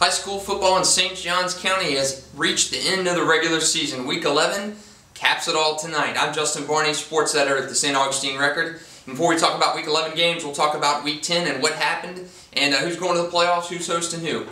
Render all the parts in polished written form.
High school football in St. Johns County has reached the end of the regular season. Week 11 caps it all tonight. I'm Justin Barney, sports editor at the St. Augustine Record. And before we talk about Week 11 games, we'll talk about Week 10 and what happened and who's going to the playoffs, who's hosting who.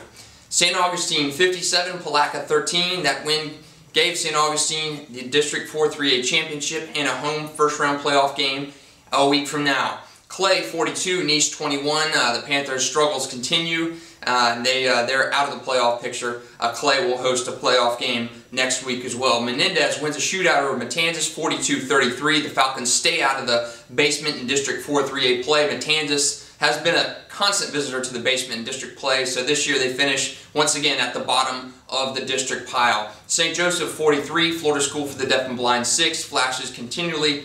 St. Augustine 57, Palatka 13. That win gave St. Augustine the District 4-3A championship and a home first-round playoff game a week from now. Clay 42, Nice 21. The Panthers' struggles continue. They're out of the playoff picture. Clay will host a playoff game next week as well. Menendez wins a shootout over Matanzas 42-33. The Falcons stay out of the basement in District 4-3A play. Matanzas has been a constant visitor to the basement in district play, so this year they finish once again at the bottom of the district pile. St. Joseph 43, Florida School for the Deaf and Blind 6. Flashes continually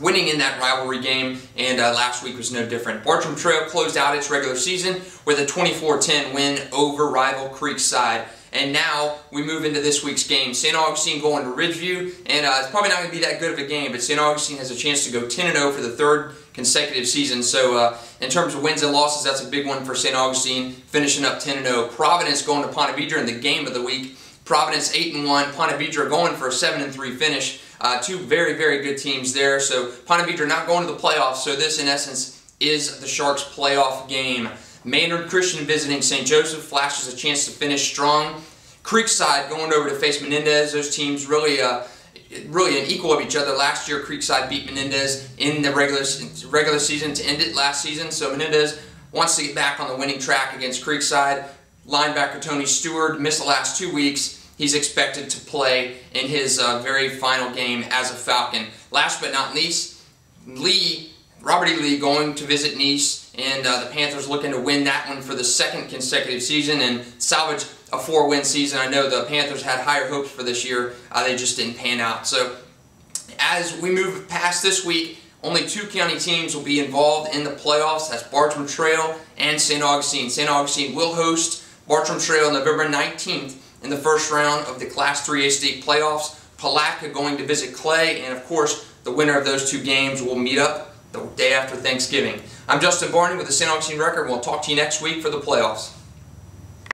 winning in that rivalry game, and last week was no different. Bartram Trail closed out its regular season with a 24-10 win over rival Creekside. And now we move into this week's game. St. Augustine going to Ridgeview, and it's probably not going to be that good of a game, but St. Augustine has a chance to go 10-0 for the third consecutive season. So in terms of wins and losses, that's a big one for St. Augustine, finishing up 10-0. Providence going to Ponte Vedra in the game of the week. Providence 8-1, Ponte Vedra going for a 7-3 finish. Two very, very good teams there. So Ponte Vedra not going to the playoffs, so this in essence is the Sharks' playoff game. Maynard Christian visiting St. Joseph. Flashes a chance to finish strong. Creekside going over to face Menendez. Those teams really an equal of each other. Last year Creekside beat Menendez in the regular season to end it last season. So Menendez wants to get back on the winning track against Creekside. Linebacker Tony Stewart missed the last 2 weeks. He's expected to play in his very final game as a Falcon. Last but not least, Robert E. Lee going to visit Nice, and the Panthers looking to win that one for the second consecutive season and salvage a 4-win season. I know the Panthers had higher hopes for this year. They just didn't pan out. So as we move past this week, only 2 county teams will be involved in the playoffs. That's Bartram Trail and St. Augustine. St. Augustine will host Bartram Trail November 19th in the first round of the Class 3A state playoffs. Palatka going to visit Clay, and of course the winner of those 2 games will meet up the day after Thanksgiving. I'm Justin Barney with the St. Augustine Record. We'll talk to you next week for the playoffs.